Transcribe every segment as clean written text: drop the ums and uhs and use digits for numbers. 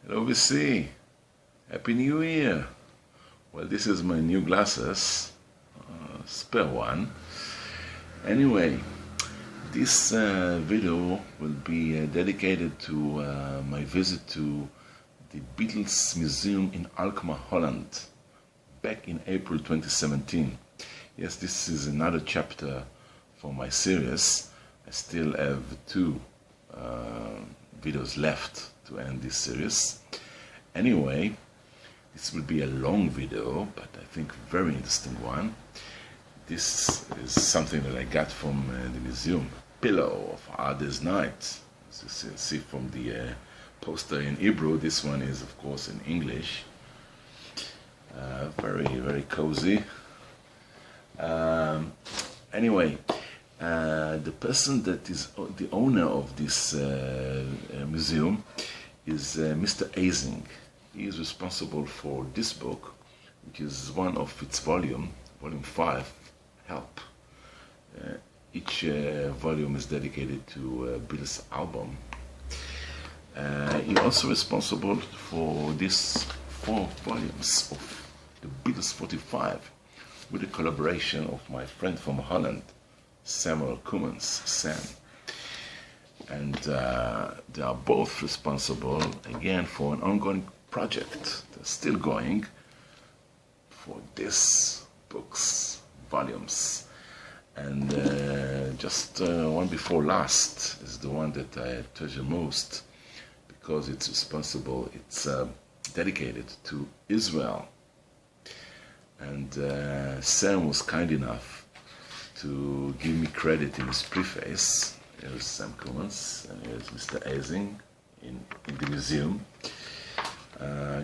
Hello VC, Happy New Year. Well, this is my new glasses, spare one. Anyway, this video will be dedicated to my visit to the Beatles Museum in Alkmaar, Holland, back in April 2017. Yes, this is another chapter for my series. I still have two videos left to end this series. Anyway, this will be a long video, but I think very interesting one. This is something that I got from the museum, pillow of Hard Day's Night. As you see from the poster in Hebrew, this one is of course in English. Very cozy. Anyway, the person that is the owner of this museum is Mr. Asing. He is responsible for this book, which is one of its volume 5, Help. Each volume is dedicated to Beatles album. He also responsible for these 4 volumes of the Beatles 45, with the collaboration of my friend from Holland, Samuel Cummins, Sam. And they are both responsible again for an ongoing project that's still going for these books, volumes. And just one before last is the one that I treasure most, because it's responsible, it's dedicated to Israel. And Sam was kind enough to give me credit in his preface. Here's Sam Cummins and here's Mr. Asing in the museum.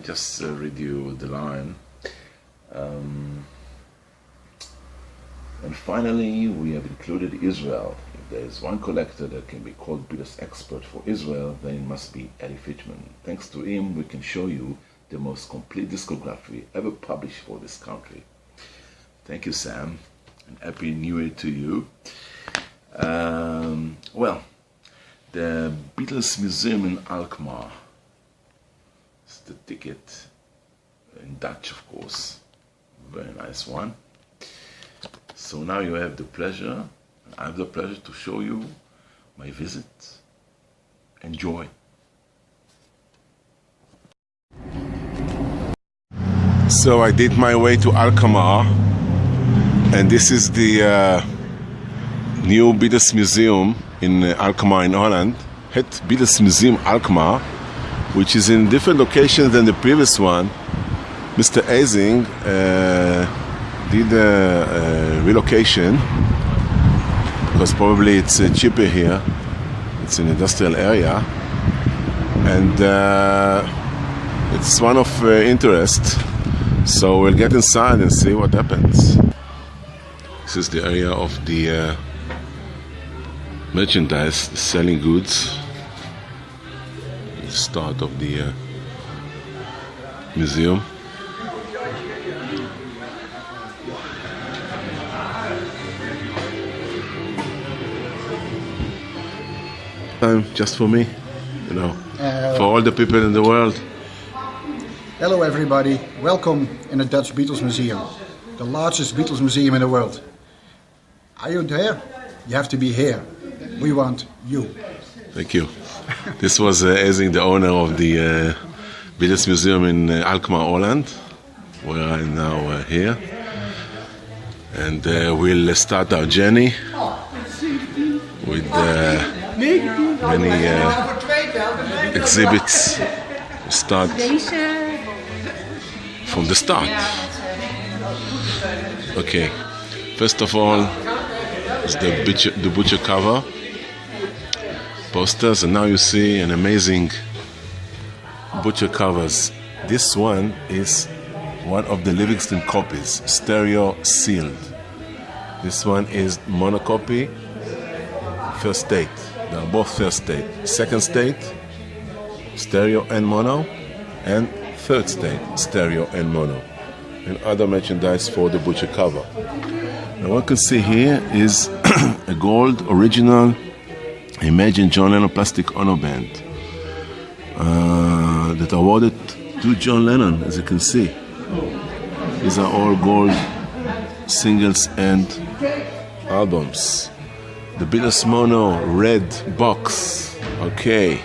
Just read you the line. And finally, we have included Israel. If there is one collector that can be called Beatles expert for Israel, then it must be Eddie Fitchman. Thanks to him, we can show you the most complete discography ever published for this country. Thank you, Sam, and Happy New Year to you. Well, the Beatles Museum in Alkmaar. It's the ticket, in Dutch of course, very nice one. So now you have the pleasure, and I have the pleasure to show you my visit. Enjoy. So I did my way to Alkmaar, and this is the new Beatles Museum in Alkmaar in Holland. Het Beatles Museum Alkmaar, which is in different locations than the previous one. Mr. Asing did a relocation because probably it's cheaper here. It's an industrial area, and it's one of interest. So we'll get inside and see what happens. This is the area of the merchandise, selling goods. The start of the museum. Just for me, you know, for all the people in the world. Hello everybody, welcome in the Dutch Beatles Museum, the largest Beatles museum in the world. Are you there? You have to be here. We want you. Thank you. This was Asing, the owner of the Beatles Museum in Alkmaar, Holland, where I'm now here. And we'll start our journey with many exhibits. We start from the start. Okay, first of all is the butcher cover posters, and now you see an amazing butcher covers. This one is one of the Livingston copies, stereo sealed. This one is monocopy, first state. They are both first state. Second state, stereo and mono, and third state, stereo and mono, and other merchandise for the butcher cover. Now what you can see here is a gold original Imagine John Lennon plastic ono band. that awarded to John Lennon, as you can see. These are all gold singles and albums. The Beatles Mono red box. Okay,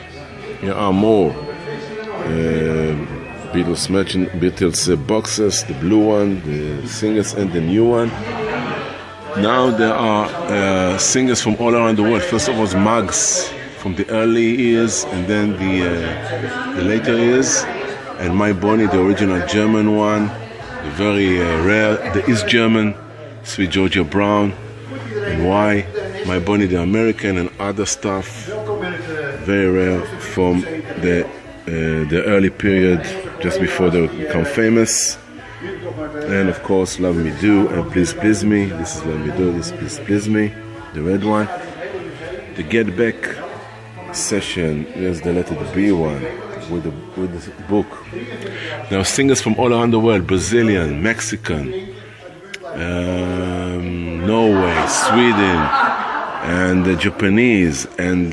here are more Beatles boxes, the blue one, the singles and the new one. Now there are singers from all around the world. First of all, mugs from the early years, and then the later years. And My Bonnie, the original German one, the very rare, the East German, Sweet Georgia Brown, and Why, My Bonnie, the American, and other stuff, very rare from the early period, just before they become famous. And of course, Love Me Do and Please Please Me. This is Love Me Do, this is Please Please Me, the red one. The Get Back session, here's the Let It Be one with the book. Now singers from all around the world, Brazilian, Mexican, Norway, Sweden, and Japanese, and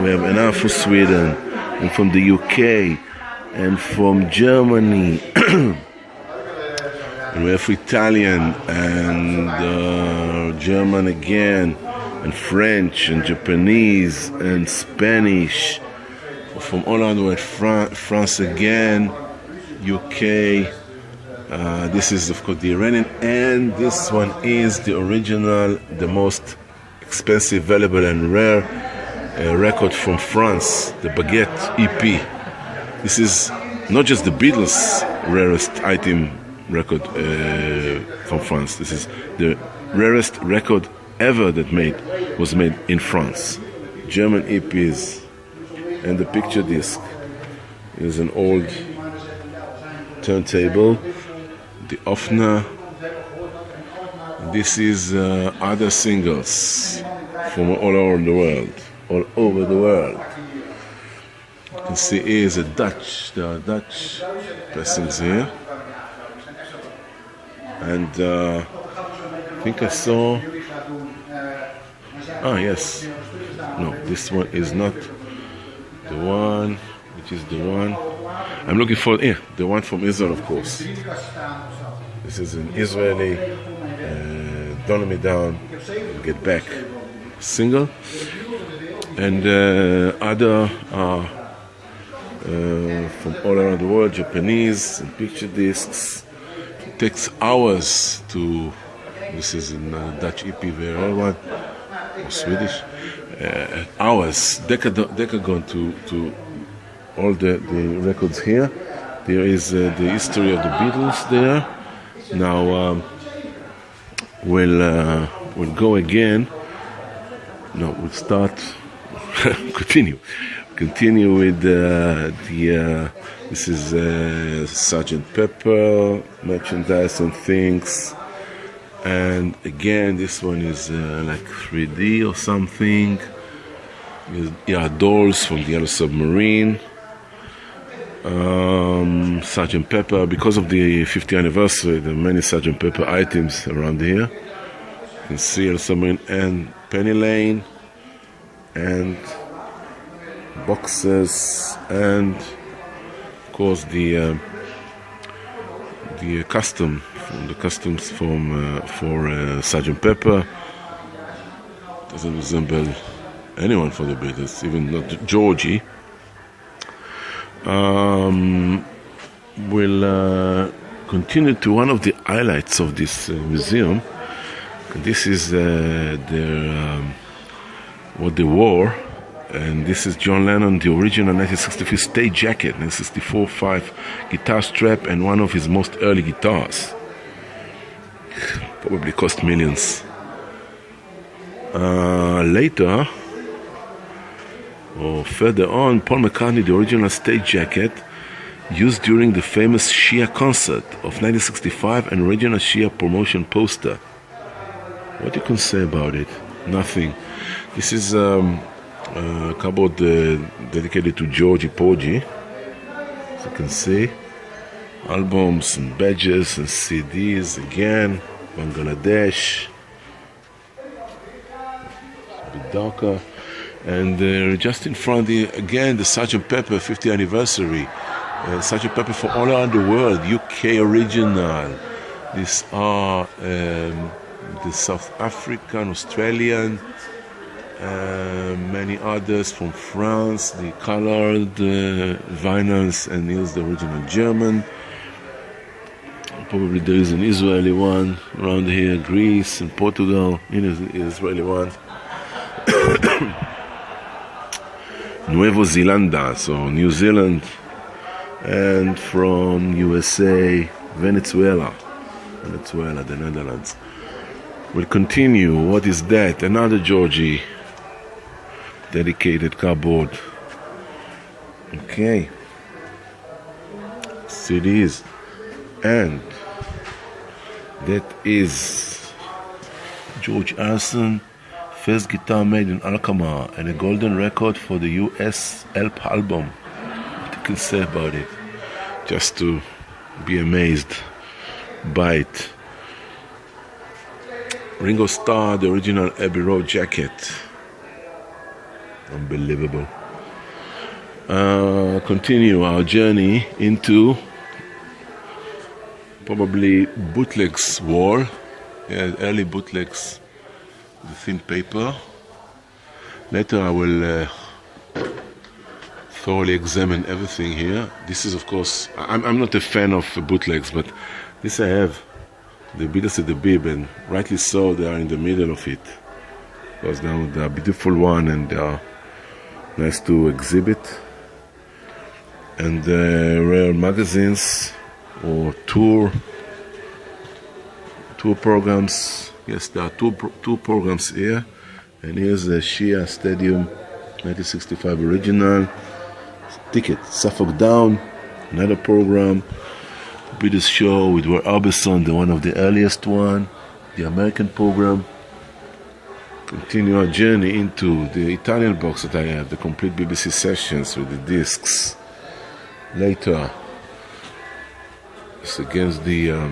we have enough from Sweden, and from the UK, and from Germany, and we have Italian, and German again, and French, and Japanese, and Spanish, from all around the world, France again, UK, this is of course the Iranian, and this one is the original, the most expensive, valuable and rare record from France, the Baguette EP. This is not just the Beatles' rarest item record from France. This is the rarest record ever that was made in France. German EPs, and the picture disc is an old turntable. The Offner. This is other singles from all over the world. All over the world. You can see here is there are Dutch pressings here. And I think I saw, yes, no, this one is not the one, which is the one, I'm looking for, the one from Israel, of course. This is an Israeli, Don't Let Me Down, Get Back single. And other are from all around the world, Japanese, and picture discs. It takes hours to, this is in Dutch EP, very rare one, or Swedish, hours, decagon to all the records here. There is the history of the Beatles there. Now we'll go again. No, we'll start. Continue with this is Sgt. Pepper merchandise and things, and again this one is like 3D or something. Dolls from the Yellow Submarine. Sgt. Pepper, because of the 50th anniversary, there are many Sgt. Pepper items around here. You can see Yellow Submarine and Penny Lane, and boxes, and of course the customs for Sgt. Pepper. Doesn't resemble anyone for the Beatles, even not Georgie. We'll continue to one of the highlights of this museum. This is what they wore, and this is John Lennon, the original 1963 stage jacket, 1964-5 guitar strap, and one of his most early guitars. Probably cost millions. Later, or further on, Paul McCartney, the original stage jacket used during the famous Shia concert of 1965, and original Shia promotion poster. What you can say about it? Nothing. This is a cupboard dedicated to Georgie Porgy. As you can see, albums and badges and CDs again. Bangladesh. It's a bit darker. And just in front, again, the Sgt. Pepper 50th anniversary. Sgt. Pepper for all around the world, UK original. These are the South African, Australian, many others from France, the colored vinyls, and here's the original German. Probably there is an Israeli one around here, Greece and Portugal. Here's the Israeli one. Nuevo Zelanda, so New Zealand, and from USA, Venezuela, the Netherlands. We'll continue. What is that? Another Georgie dedicated cardboard. Okay, CDs, and that is George Harrison. First guitar made in Alkmaar and a golden record for the US album. What you can say about it? Just to be amazed by it. Ringo Starr, the original Abbey Road jacket. Unbelievable. Continue our journey into probably bootlegs wall. Yeah, early bootlegs. The thin paper. Later I will thoroughly examine everything here. This is, of course, I'm not a fan of bootlegs, but this I have. The Beatles at the bib, and rightly so, they are in the middle of it. Because now they are a beautiful one and they are nice to exhibit. And rare magazines or tour programs. Yes, there are two programs here, and here's the Shea Stadium 1965 original ticket. Suffolk Down, another program. British show with Roy Orbison, the one of the earliest one. The American program. Continue our journey into the Italian box that I have, the complete BBC sessions with the discs. Later, it's against the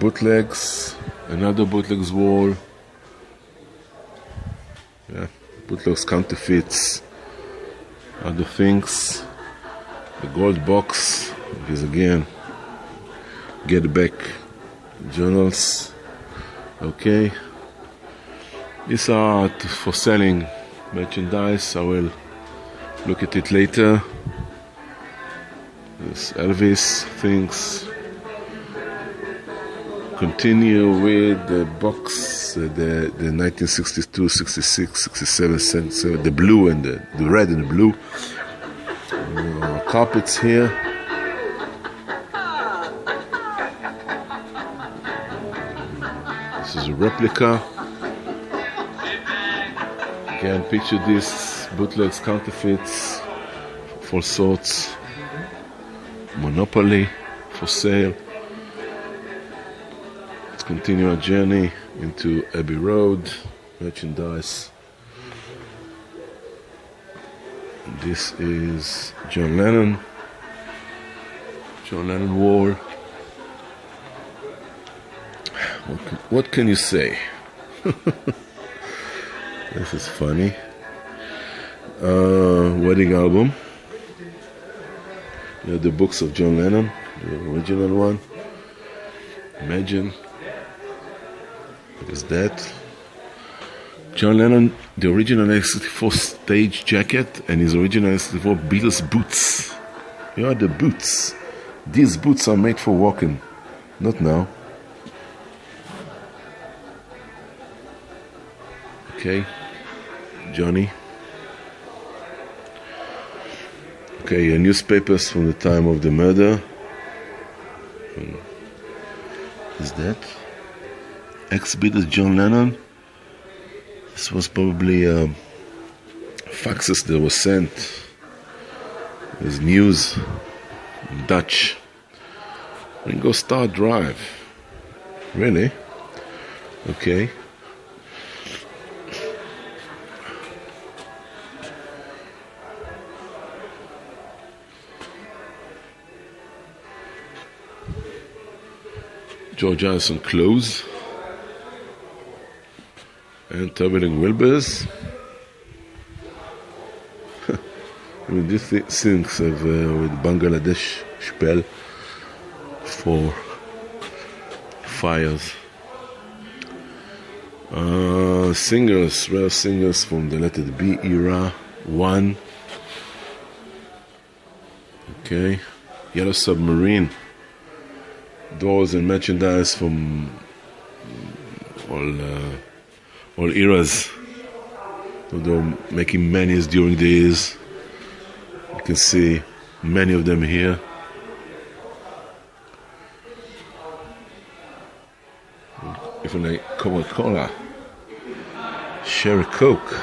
bootlegs. Another bootlegs wall. Yeah, bootlegs, counterfeits, other things. The gold box is again Get Back journals. Okay. These are for selling merchandise. I will look at it later. This Elvis things. Continue with the box, the 1962, 66, 67, the blue and the red and the blue. Carpets here. This is a replica. Again, picture this, bootlegs, counterfeits, of all sorts. Monopoly, for sale. Continue our journey into Abbey Road, merchandise. This is John Lennon wall. What can you say? This is funny. Wedding album. You know, the books of John Lennon, the original one. Imagine. What is that? John Lennon, the original 1964 stage jacket, and his original 1964 Beatles boots. Here are the boots. These boots are made for walking, not now. Okay, Johnny. Okay, newspapers from the time of the murder. Is that? Ex-Beatles John Lennon. This was probably faxes that were sent as news in Dutch. Ringo Starr Drive. Really? Okay. George Harrison clothes. And traveling Wilbur's. I mean, these things have with Bangladesh spell for fires. Singers, rare singers from the letter B era. 1. Okay. Yellow Submarine. Dolls and merchandise from all eras. So they're making menus during the years. You can see many of them here. Even like Coca-Cola, Sherry Coke,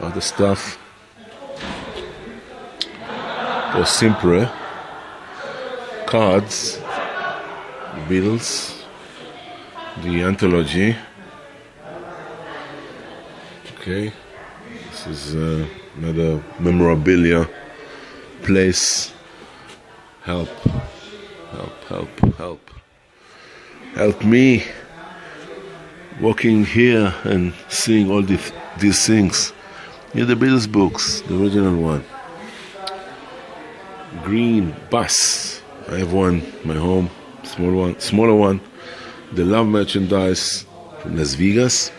other stuff. Or Simpre, cards, Beatles, the anthology. Okay, this is another memorabilia place. Help me walking here and seeing all these things. Here the Beatles books, the original one. Green bus. I have one in my home, smaller one. The Love merchandise from Las Vegas.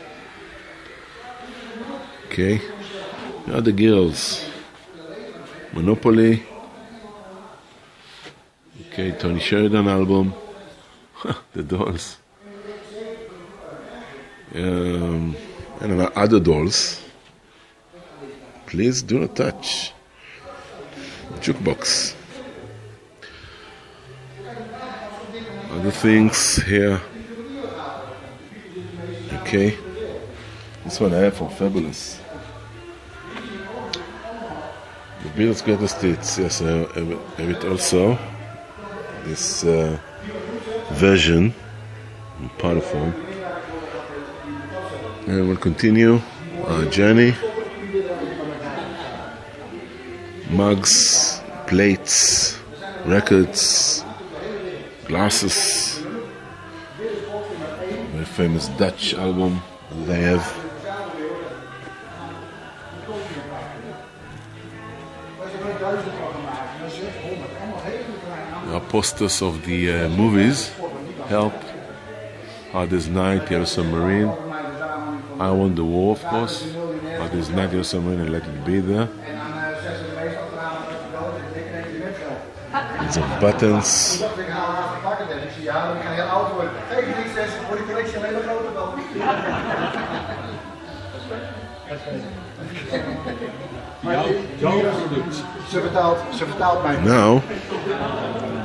Okay. The other girls. Monopoly. Okay, Tony Sheridan album. The dolls. And other dolls. Please do not touch. Jukebox. Other things here. Okay. This one I have from Fabulous. The Beatles Greatest Hits. Yes, I have it also. This version in powder form. And we'll continue our journey. Mugs, plates, records, glasses. Very famous Dutch album that I have. There are posters of the movies. Help, Hardest Night, Yellow Submarine. I Won the War, of course. Hardest Night, Yellow Submarine, and Let It Be there. Lots of buttons. Now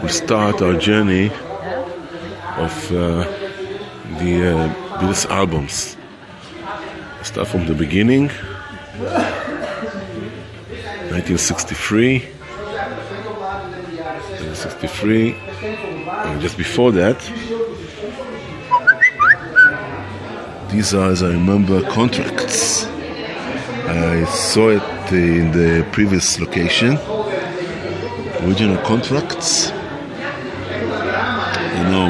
we start our journey of the Beatles albums. We start from the beginning, 1963. And just before that, these are, as I remember, contracts. I saw it in the previous location. Original contracts. You know,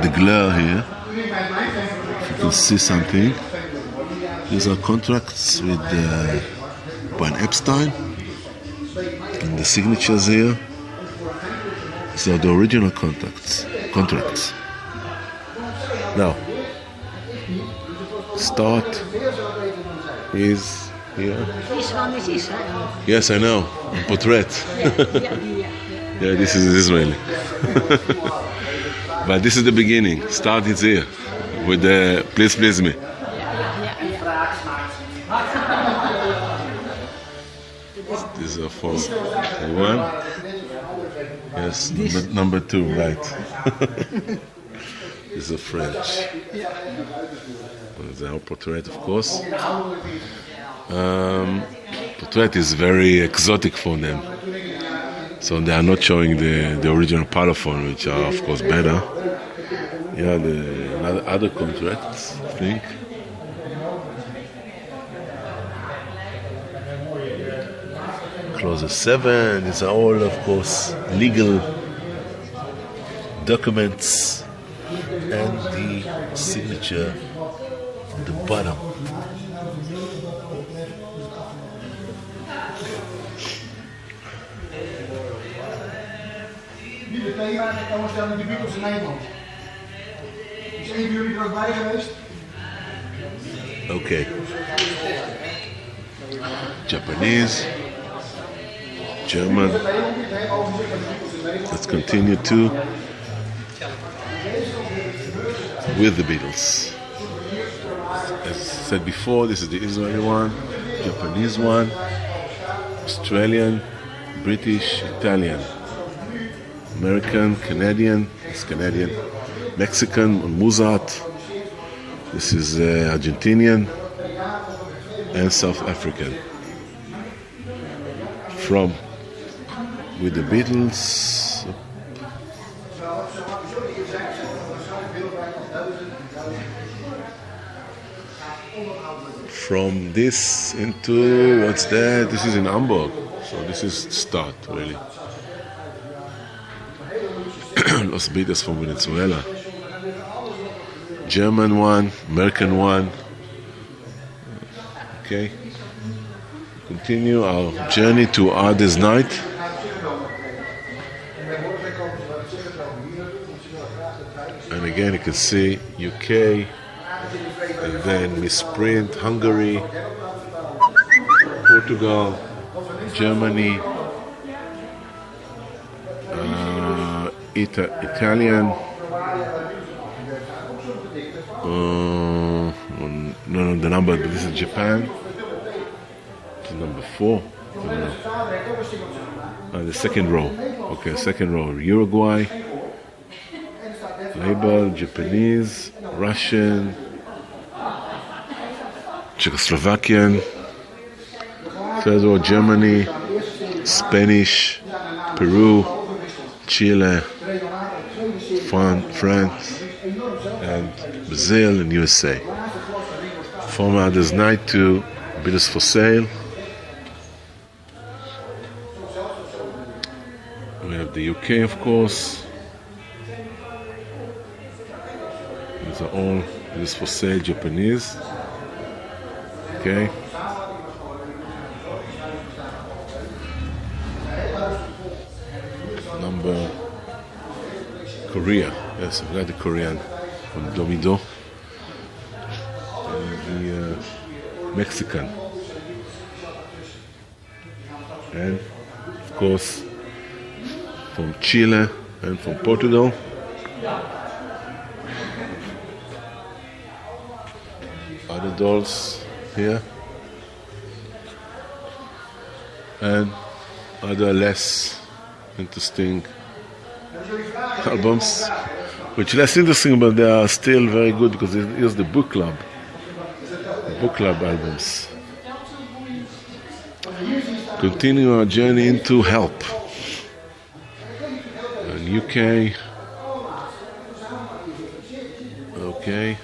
the glare here. If you can see something. These are contracts with Brian Epstein. And the signatures here. These are the original contracts. Now, start is here. This one is Israel. Yes, I know. Portrait. Yeah, this is Israeli. But this is the beginning. Start is here with the Please Please Me. These are for one. Yes, number 2, right. This is French. There's our portrait, of course. Portrait is very exotic for them. So they are not showing the original Parlophone, which are, of course, better. Yeah, the other contracts, I think. Clause 7, these are all, of course, legal documents, and the signature on the bottom. jaar tentoonstelling de Beatles in Nederland. Is één van jullie er ook bij geweest? Okay. Japanese, German. Let's continue to with the Beatles. As I said before, this is the Israeli one, Japanese one, Australian, British, Italian, American, Canadian, it's Canadian, Mexican, Mozart. This is Argentinian and South African. From with the Beatles. From this into what's that? This is in Hamburg, so this is start really. Los Beatles from Venezuela. German one, American one. Okay. Continue our journey to Ardes Night. And again you can see UK, and then misprint Hungary, Portugal, Germany, Italian. No, the number, but this is Japan. This is number 4. The second row. Okay, second row. Uruguay. Label, Japanese, Russian, Czechoslovakian. Third row, Germany, Spanish, Peru, Chile, France, and Brazil and USA. From Ardes Night to Beatles for Sale. We have the UK, of course. These are all Beatles for Sale Japanese. Okay. Number Korea. Yes, I've got the Korean from Domido. And the Mexican. And of course from Chile and from Portugal. Other dolls here. And other less interesting albums, which less interesting, but they are still very good because here's the book club albums. Continue our journey into Help. And UK. Okay.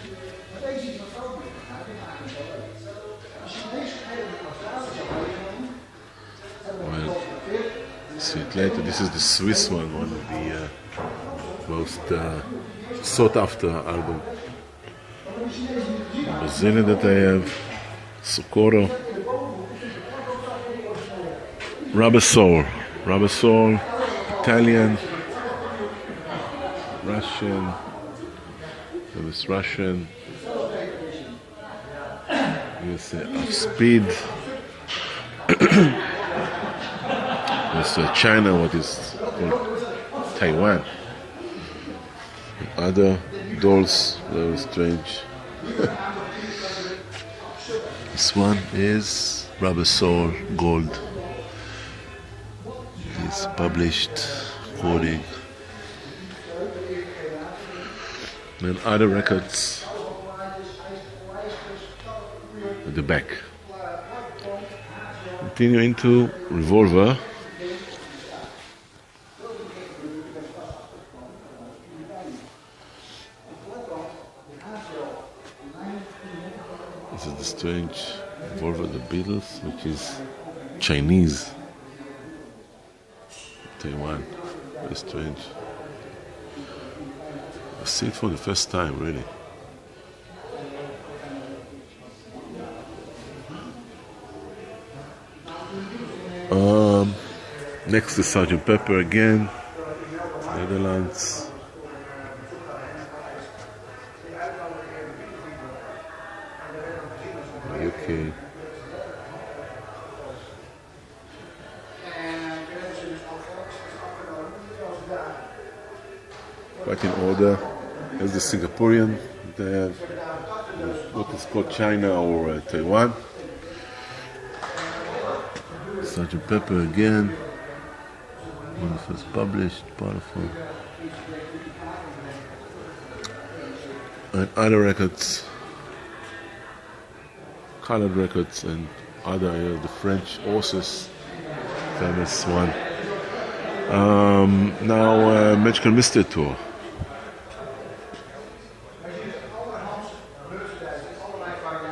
Well, see it later. This is the Swiss one of the most sought after album. Brazilian that I have, Socorro, Rubber Soul, Italian, Russian, this Russian, yes, Speed, this China, what is called Taiwan. Other dolls, very strange. This one is Rubber Soul Gold. It's published recording. And other records at the back. Continue into Revolver. This is the strange Revolver, the Beatles, which is Chinese. Taiwan. Very strange. I see it for the first time, really. Next is Sgt. Pepper again. Netherlands. UK. Quite in order. There's the Singaporean. They have what is called China or Taiwan. Sgt. Pepper again. When it was published, powerful. And other records, colored records, and other, the French horses, famous one. Now, Magical Mystery Tour.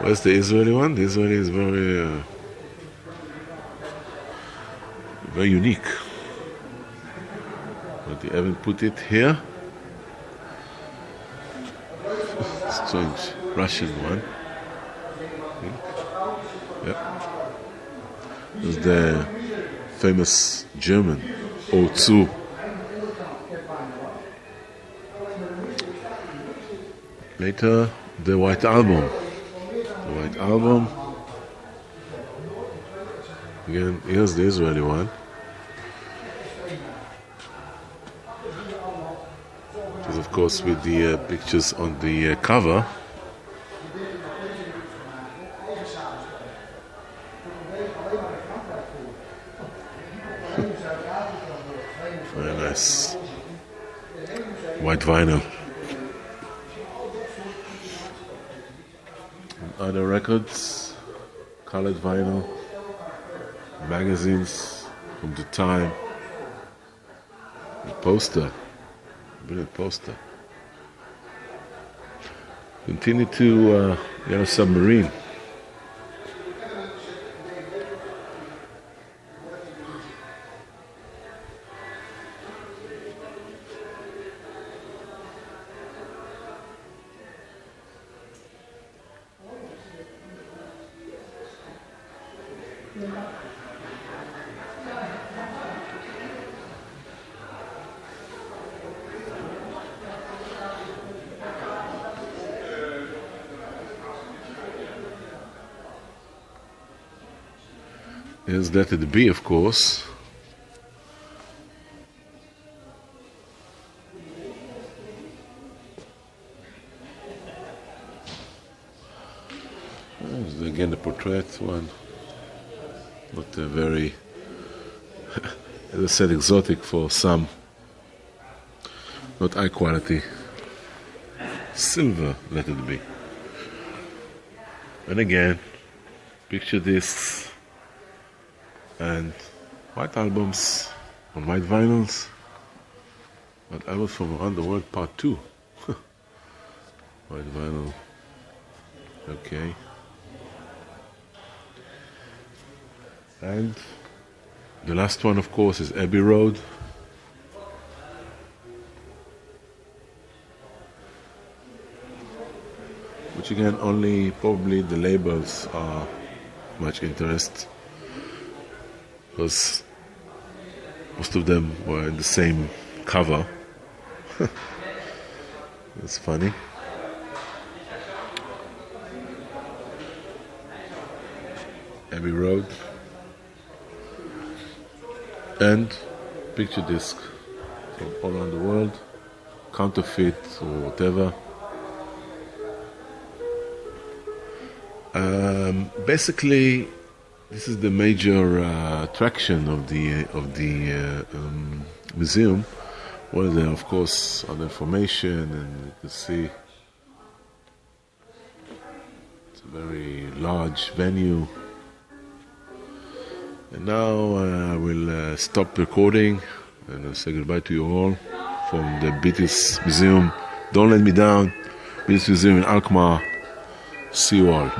Where's the Israeli one? The Israeli is very, very unique. But they haven't put it here. Strange Russian one. Yep. There's the famous German O2. Later, the White Album. The White Album. Again, here's the Israeli one. Which is, of course, with the pictures on the cover. Very nice. White vinyl. And other records, colored vinyl, magazines from the time, a poster, brilliant poster. Continue to Yellow Submarine. Here's Let It Be, of course. There's again the portrait one. Not a very, as I said, exotic for some. Not high quality. Silver, Let It Be. And again, picture discs. And white albums on white vinyls. White albums from around the world, part 2. White vinyl. Okay. And the last one, of course, is Abbey Road. Which again, only probably the labels are much interest. Because most of them were in the same cover. It's funny. Abbey Road. And picture disc from all around the world. Counterfeit or whatever. Basically, this is the major attraction of the museum. Well, there, of course, other information, and you can see it's a very large venue. And now I will stop recording and I'll say goodbye to you all from the Beatles Museum. Don't let me down. Beatles Museum in Alkmaar. See you all.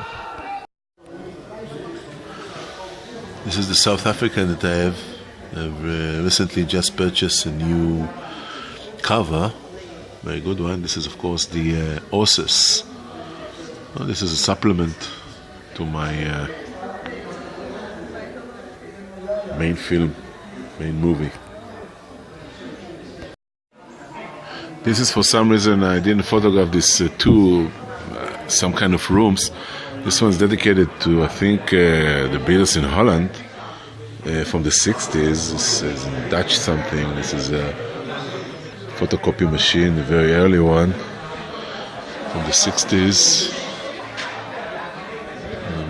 This is the South African that I have. I've recently just purchased a new cover, very good one. This is, of course, the horses. Well, this is a supplement to my main film, main movie. This is, for some reason, I didn't photograph these two, some kind of rooms. This one's dedicated to, I think, the Beatles in Holland from the 60s. This is Dutch something. This is a photocopy machine, a very early one from the 60s.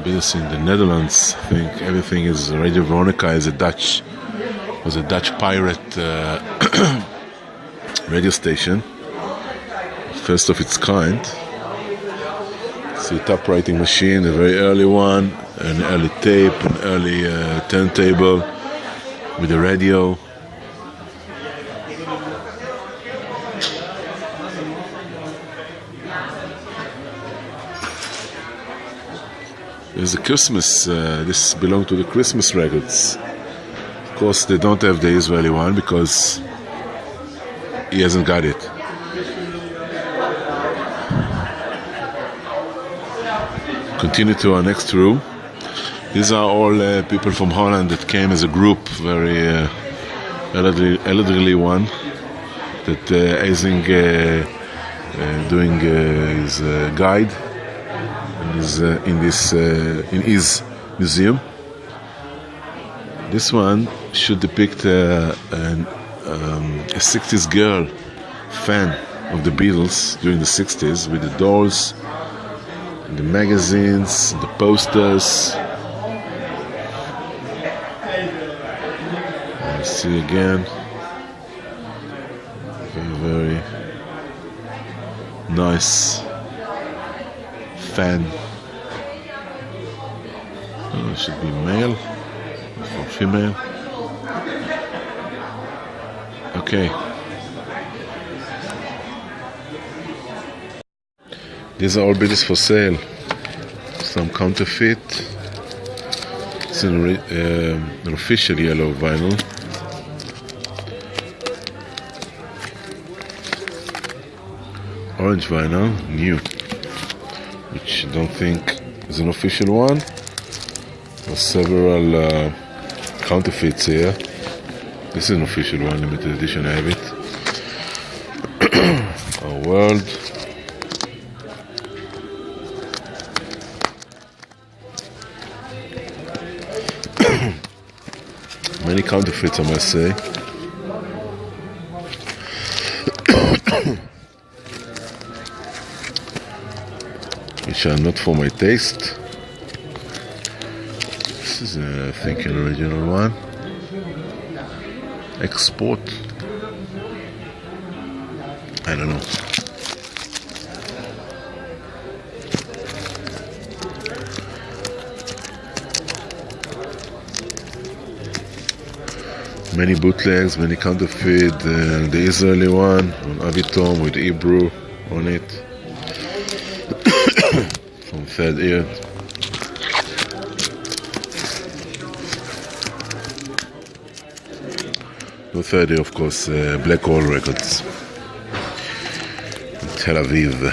Beatles in the Netherlands. I think everything is Radio Veronica is was a Dutch pirate radio station, first of its kind. It's a typewriting machine, a very early one, an early tape, an early turntable with a radio. There's a Christmas, this belongs to the Christmas records. Of course, they don't have the Israeli one because he hasn't got it. Continue to our next room. These are all people from Holland that came as a group, very elderly one, that Eising doing his guide. Is in his museum. This one should depict a 60s girl fan of the Beatles during the 60s, with the dolls, the magazines, the posters. You see again, very nice fan. It should be male or female. Okay. These are all Beatles for sale. Some counterfeit. It's an official yellow vinyl. Orange vinyl, new, which I don't think is an official one. There's several counterfeits here. This is an official one, limited edition, I have it. Our world. Many counterfeits, I must say. Which are not for my taste. This is, I think, an original one. Export. I don't know. Many bootlegs, many counterfeit. The Israeli one on Avitom with Hebrew on it. From third ear. No third ear, of course, Black Hole Records. In Tel Aviv.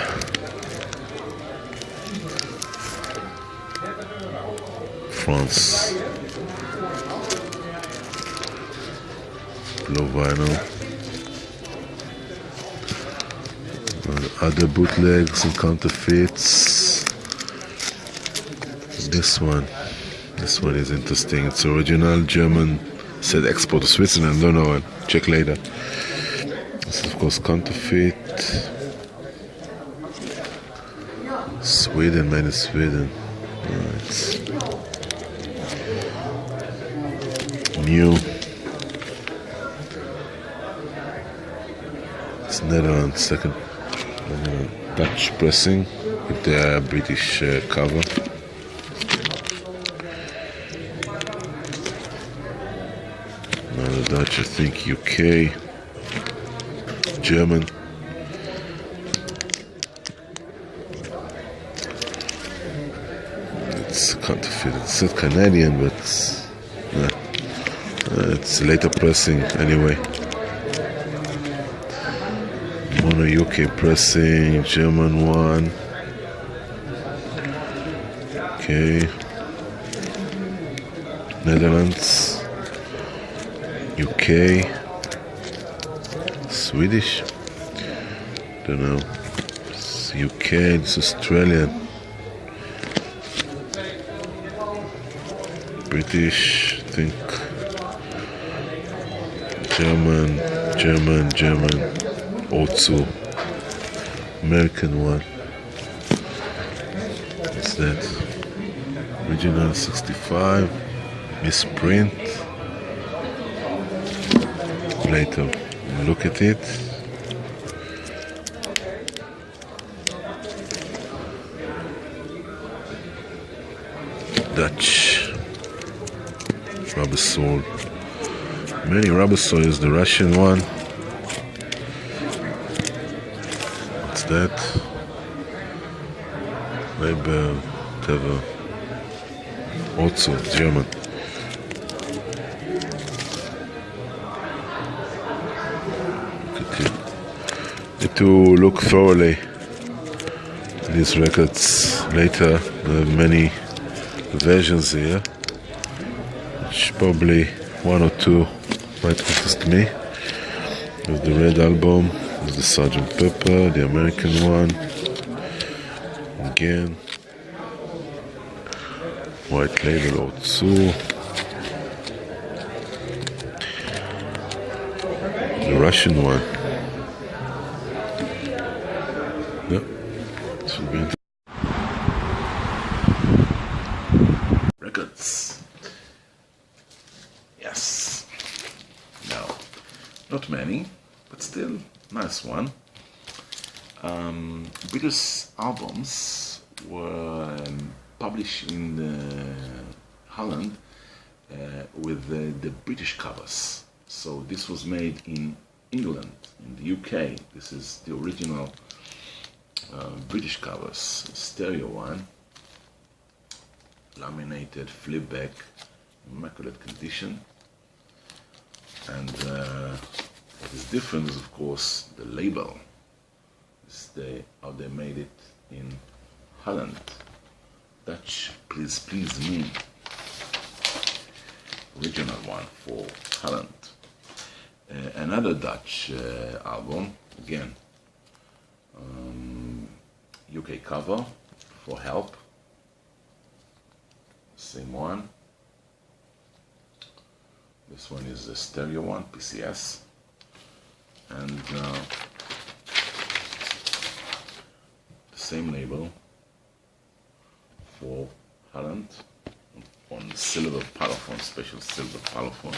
France. Blue vinyl. Other bootlegs and counterfeits. This one is interesting. It's original German, said export to Switzerland. Don't know, I'll check later. This is, of course, counterfeit. Sweden, made in Sweden. It's new. It's Netherlands, second Dutch pressing with the British cover. Another Dutch, I think UK, German. It's counterfeit. It's not Canadian, but it's later pressing anyway. Mono UK pressing, German one. Okay. Netherlands, UK, Swedish. don't know. It's UK, it's Australian. British, I think. German. Also. American one. What's that? Original 65. Misprint. Later, look at it. Dutch rubber soul. Many rubber soul is the Russian one. What's that? Maybe whatever. Also German. Need to look thoroughly at these records later. There are many versions here, which probably one or two might interest me. There's the red album, there's the Sgt. Pepper, the American one. Again, white label also. The Russian one. Yeah, should be records. Yes. No, not many, but still nice one. Beatles albums were published in Holland with the British covers. So this was made in England, in the UK. This is the original British covers, stereo one, laminated, flip back, immaculate condition. And what is different is, of course, the label. It's how they made it in Holland. Dutch, please me. Original one for Holland. Another Dutch album, again, UK cover for Help. Same one. This one is the stereo one, PCS. And the same label for Holland on silver parlophone, special silver parlophone.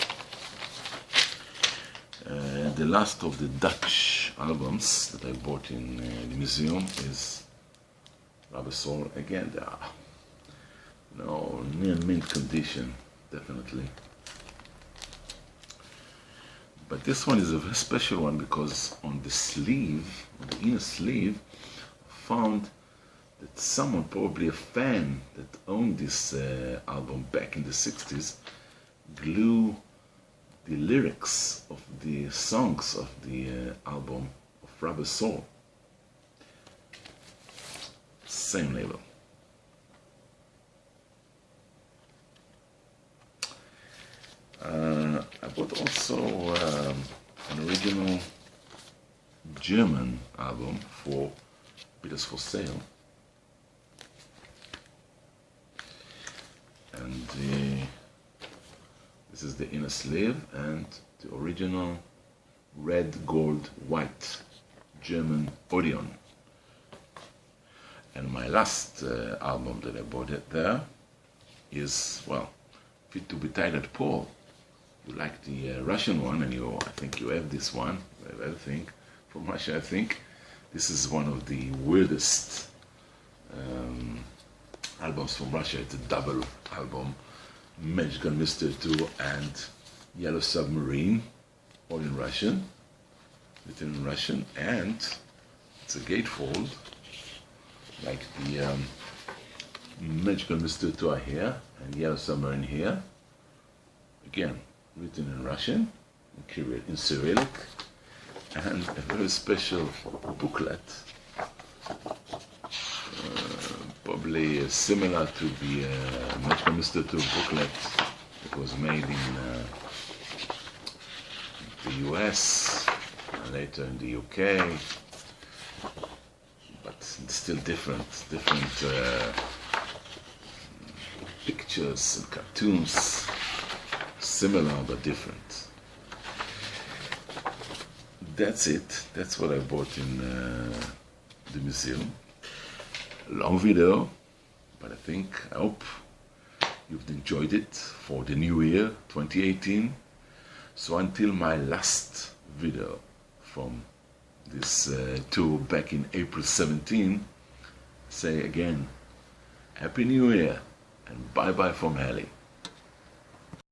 The last of the Dutch albums that I bought in the museum is Rubber Soul. Again, they are near mint condition, definitely. But this one is a very special one because on the sleeve, on the inner sleeve, I found that someone, probably a fan that owned this album back in the 60s, glue the lyrics of the songs of the album of Rubber Soul. Same label. I bought also an original German album for Beatles for Sale. And this is the inner sleeve and the original red, gold, white German Odeon. And my last album that I bought there is, well, Fit to be Tied at Paul. You like the Russian one, and I think you have this one. I think from Russia. I think this is one of the weirdest albums from Russia. It's a double album, Magical Mystery Tour and Yellow Submarine, all in Russian, written in Russian, and it's a gatefold, like the Magical Mystery Tour here and Yellow Submarine here. Again, written in Russian, in Cyrillic, and a very special booklet, probably similar to the Magical Mystery Tour booklet that was made in the US, and later in the UK. still different pictures and cartoons, similar but different. That's it. That's what I bought in the museum. Long video, but I hope you've enjoyed it for the new year 2018. So until my last video from this tour back in April 17, say again, Happy New Year and bye bye from Heli.